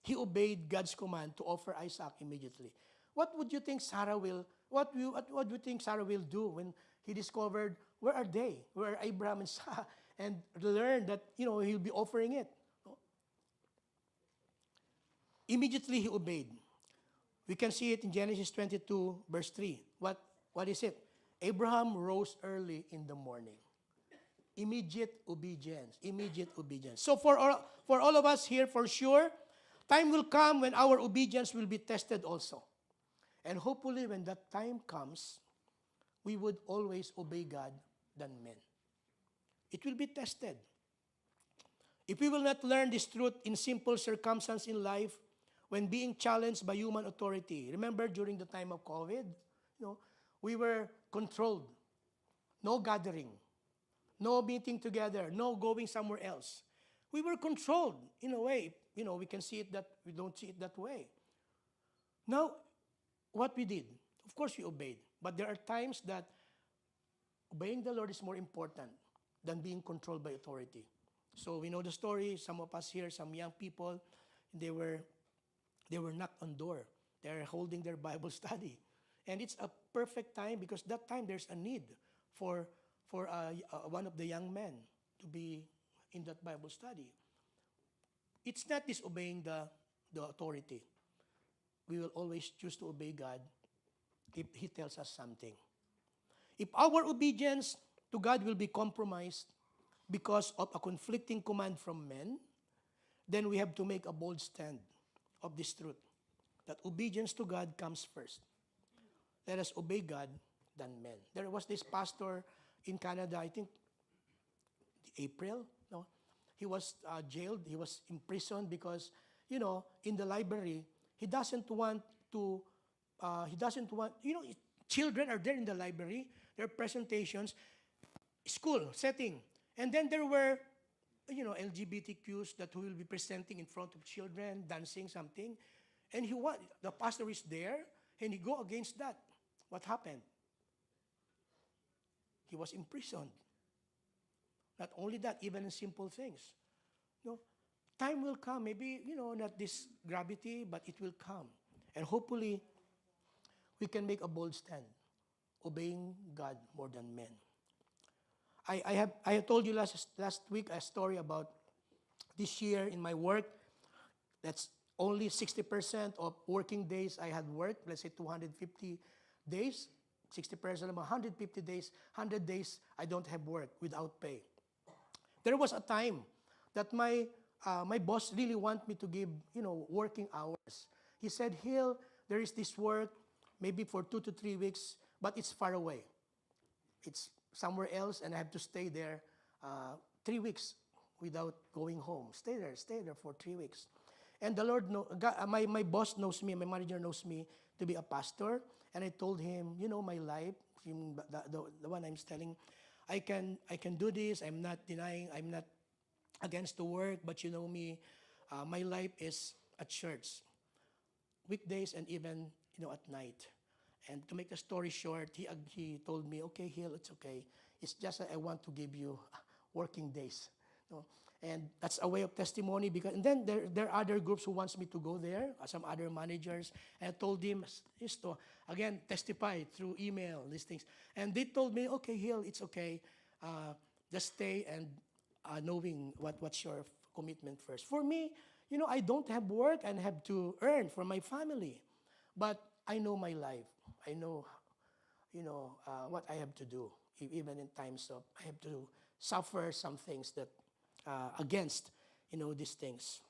he obeyed God's command to offer Isaac immediately. What would you think Sarah will do when he discovered where are they? Where are Abraham and Sarah? And learned that he'll be offering it. Immediately he obeyed. We can see it in Genesis 22, verse 3. What is it? Abraham rose early in the morning. Immediate obedience. So for all of us here, for sure, Time will come when our obedience will be tested also. And hopefully when that time comes, we would always obey God than men. It will be tested. If we will not learn this truth in simple circumstances in life, when being challenged by human authority. Remember during the time of COVID, we were controlled. No gathering, no meeting together, no going somewhere else. We were controlled in a way. We can see it that we don't see it that way. Now, what we did, of course we obeyed. But there are times that obeying the Lord is more important than being controlled by authority. So we know the story. Some of us here, some young people, they were knocked on door. They're holding their Bible study. And it's a perfect time because that time there's a need for one of the young men to be in that Bible study. It's not disobeying the authority. We will always choose to obey God if He tells us something. If our obedience to God will be compromised because of a conflicting command from men, then we have to make a bold stand of this truth, that obedience to God comes first. Let us obey God than men. There was this pastor in Canada, I think April, no? He was jailed, he was imprisoned because, in the library, he doesn't want, children are there in the library, there are presentations, school setting. And then there were, LGBTQs that will be presenting in front of children, dancing something. And the pastor is there, and he go against that. What happened? He was imprisoned. Not only that, even in simple things. Time will come, maybe, not this gravity, but it will come. And hopefully, we can make a bold stand, obeying God more than men. I have told you last week a story about this year in my work. That's only 60% of working days I had worked. Let's say 250 days. 60% of 150 days, 100 days I don't have work without pay. There was a time that my boss really want me to give, working hours. He said, Hill, there is this work, maybe for 2 to 3 weeks, but it's far away. It's somewhere else, and I have to stay there 3 weeks without going home. Stay there for 3 weeks. And the Lord my boss knows me, my manager knows me to be a pastor. And I told him, my life, the one I'm telling, I can do this. I'm not denying, I'm not against the work, but you know me, my life is at church, weekdays and even, at night. And to make the story short, he told me, okay, Hill, it's okay. It's just that I want to give you working days. And that's a way of testimony. And then there are other groups who wants me to go there, some other managers. And I told them, just to, again, testify through email, these things. And they told me, okay, Hill, it's okay. Just stay and knowing what's your commitment first. For me, I don't have work and have to earn for my family. But I know my life. I know, what I have to do. Even in times of, I have to suffer some things that, against, these things.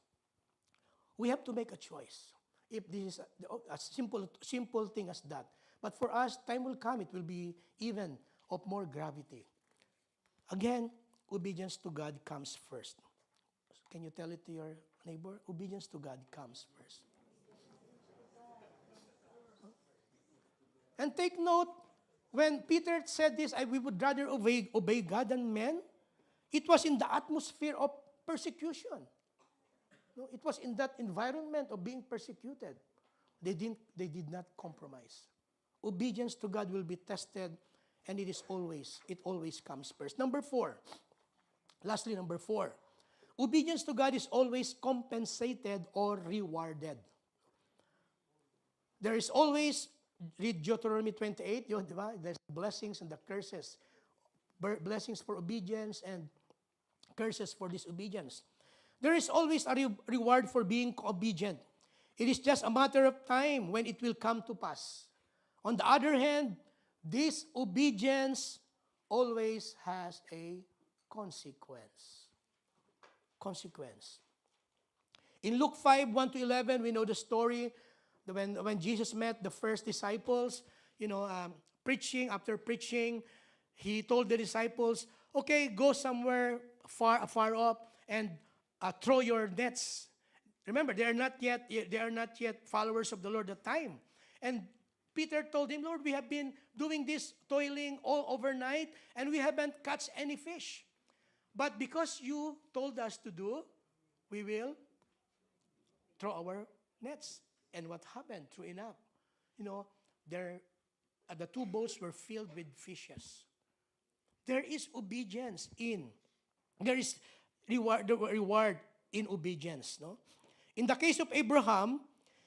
We have to make a choice. If this is a simple thing as that. But for us, time will come, it will be even of more gravity. Again, obedience to God comes first. Can you tell it to your neighbor? Obedience to God comes first. And take note, when Peter said this, we would rather obey God than men, it was in the atmosphere of persecution. It was in that environment of being persecuted. They did not compromise. Obedience to God will be tested, and it always comes first. Number 4. Lastly, number 4. Obedience to God is always compensated or rewarded. There is always, read Deuteronomy 28, there's blessings and the curses. Blessings for obedience and curses for disobedience. There is always a reward for being obedient. It is just a matter of time when it will come to pass. On the other hand, disobedience always has a consequence. In Luke 5, 1 to 11, we know the story when Jesus met the first disciples, preaching, after preaching, he told the disciples, okay, go somewhere far off and throw your nets. Remember, they are not yet followers of the Lord at the time. And Peter told him, Lord, we have been doing this, toiling all overnight, and we haven't caught any fish. But because you told us to do, we will throw our nets. And what happened? True enough, the two boats were filled with fishes. There is obedience there is reward in obedience. No? In the case of Abraham,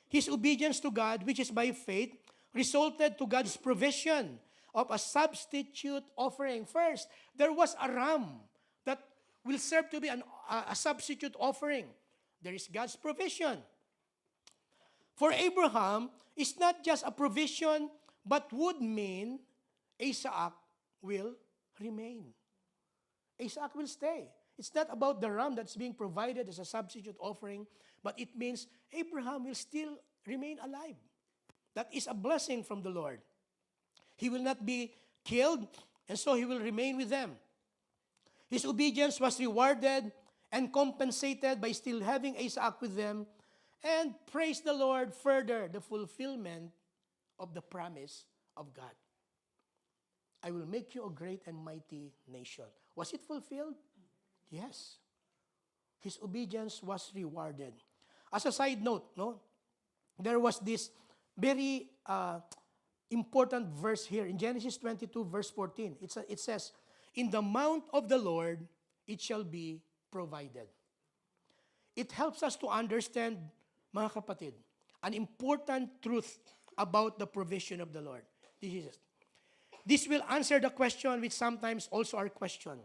his obedience to God, which is by faith, resulted to God's provision of a substitute offering. First, there was a ram that will serve to be a substitute offering. There is God's provision. For Abraham, it's not just a provision, but would mean Isaac will remain. Isaac will stay. It's not about the ram that's being provided as a substitute offering, but it means Abraham will still remain alive. That is a blessing from the Lord. He will not be killed, and so he will remain with them. His obedience was rewarded and compensated by still having Isaac with them. And praise the Lord, further the fulfillment of the promise of God. I will make you a great and mighty nation. Was it fulfilled? Yes. His obedience was rewarded. As a side note, there was this very important verse here in Genesis 22, verse 14. It says, in the mount of the Lord, it shall be provided. It helps us to understand, mga kapatid, an important truth about the provision of the Lord. This will answer the question which sometimes also our question.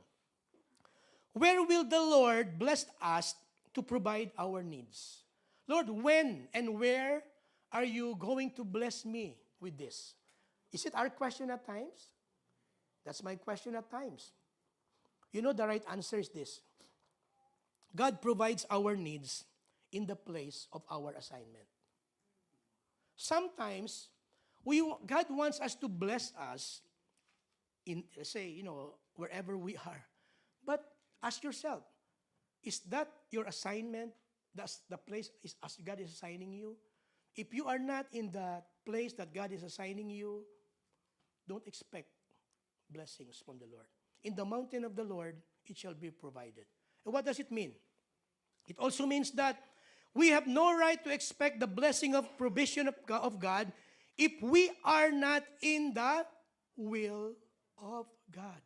Where will the Lord bless us to provide our needs? Lord, when and where are you going to bless me with this? Is it our question at times? That's my question at times. The right answer is this. God provides our needs in the place of our assignment. Sometimes, God wants us to bless us in, say, wherever we are. But ask yourself, is that your assignment? That's the place as God is assigning you? If you are not in the place that God is assigning you, don't expect blessings from the Lord. In the mountain of the Lord, it shall be provided. And what does it mean? It also means that we have no right to expect the blessing of provision of God if we are not in the will of God.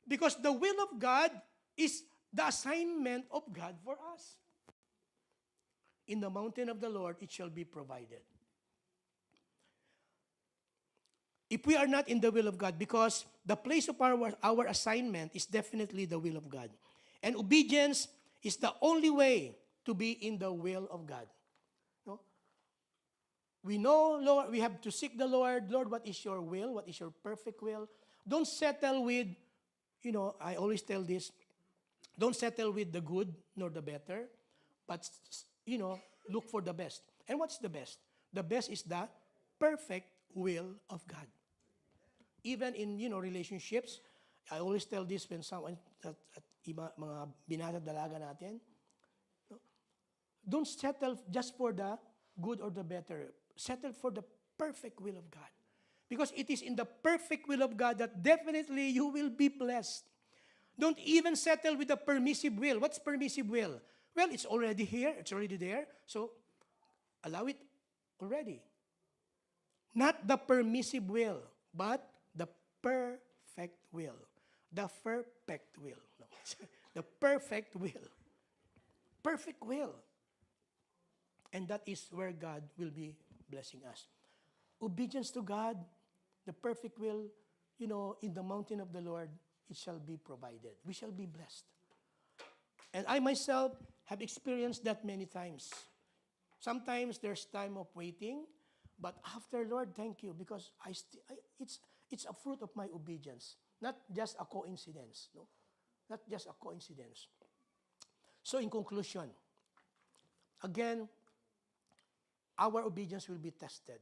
Because the will of God is the assignment of God for us. In the mountain of the Lord, it shall be provided. If we are not in the will of God, because the place of our assignment is definitely the will of God. And obedience is the only way to be in the will of God. No? We know, Lord, we have to seek the Lord. Lord, what is your will? What is your perfect will? Don't settle with, I always tell this, don't settle with the good nor the better, but, look for the best. And what's the best? The best is the perfect will of God. Even in, relationships, I always tell this when someone, mga binata dalaga natin, don't settle just for the good or the better. Settle for the perfect will of God. Because it is in the perfect will of God that definitely you will be blessed. Don't even settle with the permissive will. What's permissive will? Well, it's already here. It's already there. So, allow it already. Not the permissive will, but the perfect will. The perfect will. No. The perfect will. Perfect will. And that is where God will be blessing us. Obedience to God, the perfect will, in the mountain of the Lord, it shall be provided. We shall be blessed. And I myself have experienced that many times. Sometimes there's time of waiting, but after, Lord, thank you, because it's a fruit of my obedience, not just a coincidence. No? Not just a coincidence. So in conclusion, again, our obedience will be tested.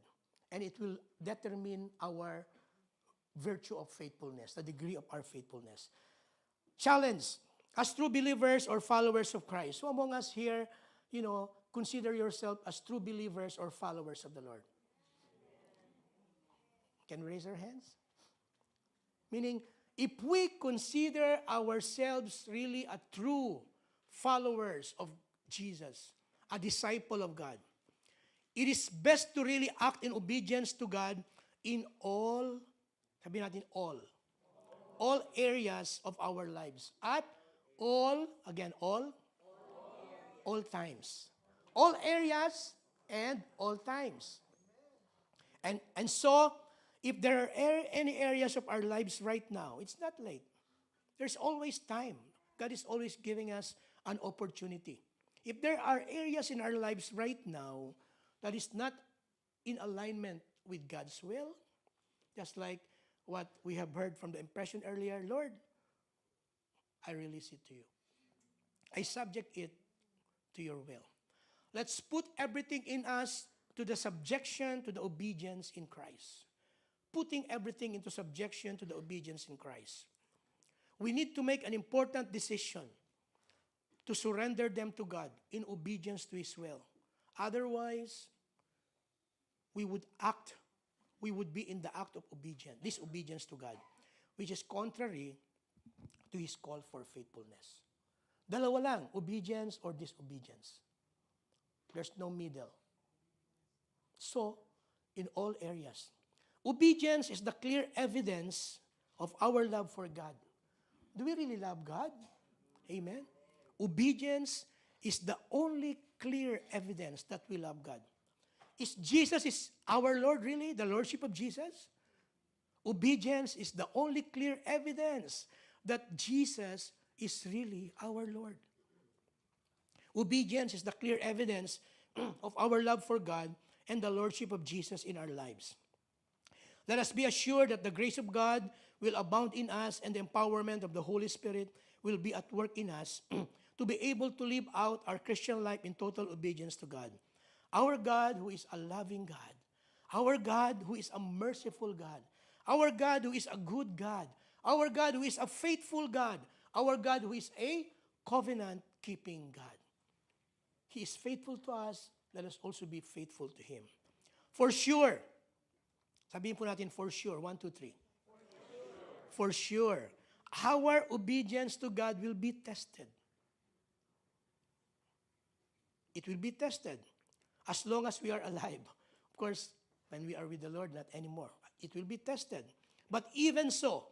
And it will determine our virtue of faithfulness, the degree of our faithfulness. Challenge, as true believers or followers of Christ. So among us here, consider yourself as true believers or followers of the Lord. Can we raise our hands? Meaning, if we consider ourselves really a true followers of Jesus, a disciple of God, it is best to really act in obedience to God in all, sabi natin all areas of our lives. At all times. All areas and all times. And so, if there are any areas of our lives right now, it's not late. There's always time. God is always giving us an opportunity. If there are areas in our lives right now that is not in alignment with God's will, just like what we have heard from the impression earlier, Lord, I release it to you. I subject it to your will. Let's put everything in us to the subjection, to the obedience in Christ. Putting everything into subjection to the obedience in Christ. We need to make an important decision to surrender them to God in obedience to His will. Otherwise, we would be in the act of obedience, disobedience to God, which is contrary to His call for faithfulness. Dalawa lang, obedience or disobedience. There's no middle. So, in all areas, obedience is the clear evidence of our love for God. Do we really love God? Amen? Obedience is the only clear evidence that we love God. Is Jesus our Lord really? The Lordship of Jesus? Obedience is the only clear evidence that Jesus is really our Lord. Obedience is the clear evidence of our love for God and the Lordship of Jesus in our lives. Let us be assured that the grace of God will abound in us and the empowerment of the Holy Spirit will be at work in us to be able to live out our Christian life in total obedience to God. Our God who is a loving God. Our God who is a merciful God. Our God who is a good God. Our God who is a faithful God. Our God who is a covenant-keeping God. He is faithful to us. Let us also be faithful to Him. For sure. Sabihin po natin, for sure. 1, 2, 3. For sure. Our obedience to God will be tested. It will be tested as long as we are alive. Of course, when we are with the Lord, not anymore. It will be tested. But even so,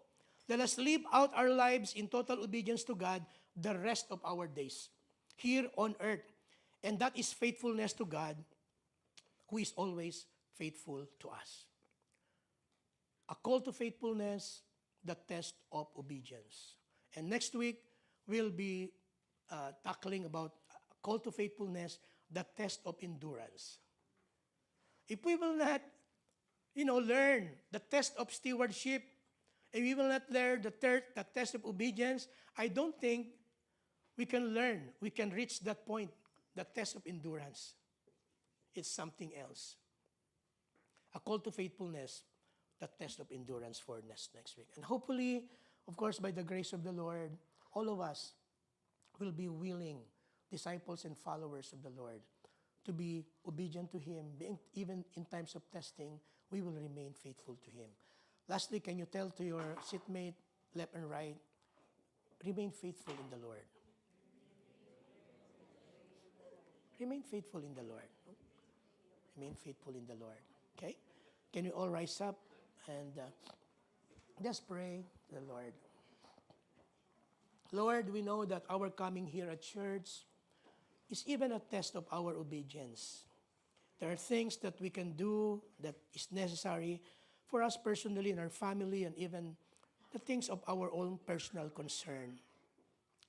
let us live out our lives in total obedience to God the rest of our days here on earth. And that is faithfulness to God, who is always faithful to us. A call to faithfulness, the test of obedience. And next week, we'll be tackling about a call to faithfulness, the test of endurance. If we will not, learn the test of stewardship, and we will not learn the test of obedience, I don't think we can reach that point, the test of endurance. It's something else. A call to faithfulness, the test of endurance for next week. And hopefully, of course, by the grace of the Lord, all of us will be willing disciples and followers of the Lord to be obedient to Him. Even in times of testing, we will remain faithful to Him. Lastly, can you tell to your seatmate, left and right, remain faithful in the Lord. Remain faithful in the Lord. Remain faithful in the Lord. Okay? Can you all rise up and just pray to the Lord. Lord, we know that our coming here at church is even a test of our obedience. There are things that we can do that is necessary for us personally and our family and even the things of our own personal concern.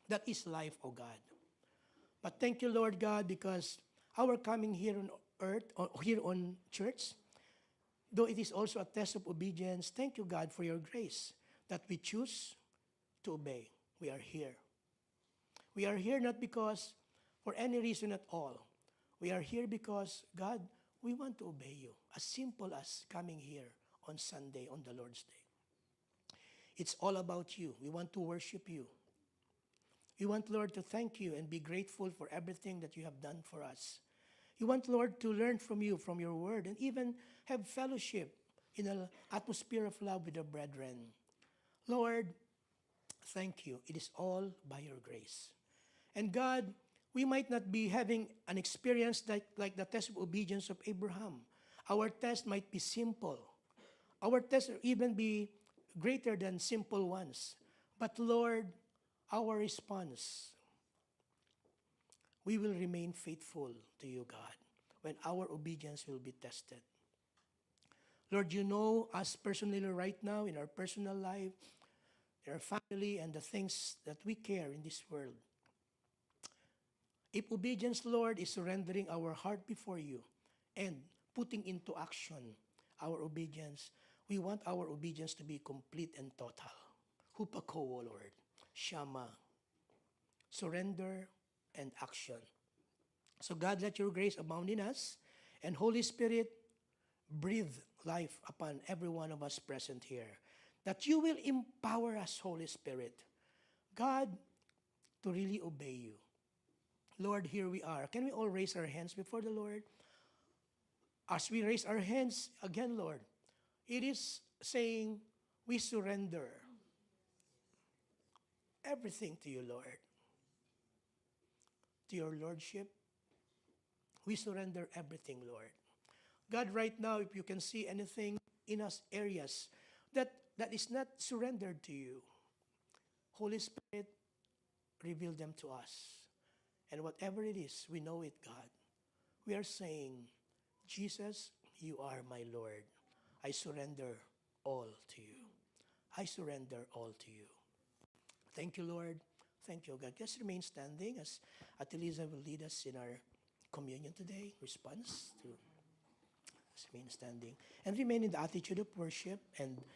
That is life, O God. But thank you, Lord God, because our coming here on earth, or here on church, though it is also a test of obedience, thank you, God, for your grace that we choose to obey. We are here. We are here not because for any reason at all. We are here because, God, we want to obey you. As simple as coming here on Sunday, on the Lord's Day. It's all about you. We want to worship you. We want, Lord, to thank you and be grateful for everything that you have done for us. You want, Lord, to learn from you, from your word, and even have fellowship in an atmosphere of love with the brethren. Lord, thank you. It is all by your grace. And God, we might not be having an experience like the test of obedience of Abraham. Our test might be simple. Our test will even be greater than simple ones. But Lord, our response, we will remain faithful to you, God, when our obedience will be tested. Lord, you know us personally right now in our personal life, in our family, and the things that we care in this world. If obedience, Lord, is surrendering our heart before you and putting into action our obedience, we want our obedience to be complete and total. Hupako, Lord. Shama. Surrender and action. So God, let your grace abound in us, and Holy Spirit, breathe life upon every one of us present here. That you will empower us, Holy Spirit, God, to really obey you. Lord, here we are. Can we all raise our hands before the Lord? As we raise our hands, again, Lord, it is saying we surrender everything to you, Lord. To your Lordship, we surrender everything, Lord. God, right now, if you can see anything in us areas that is not surrendered to you, Holy Spirit, reveal them to us. And whatever it is, we know it, God. We are saying, Jesus, you are my Lord. I surrender all to you. I surrender all to you. Thank you, Lord. Thank you, God. Just remain standing as Atilisa will lead us in our communion today. Response to just remain standing. And remain in the attitude of worship. And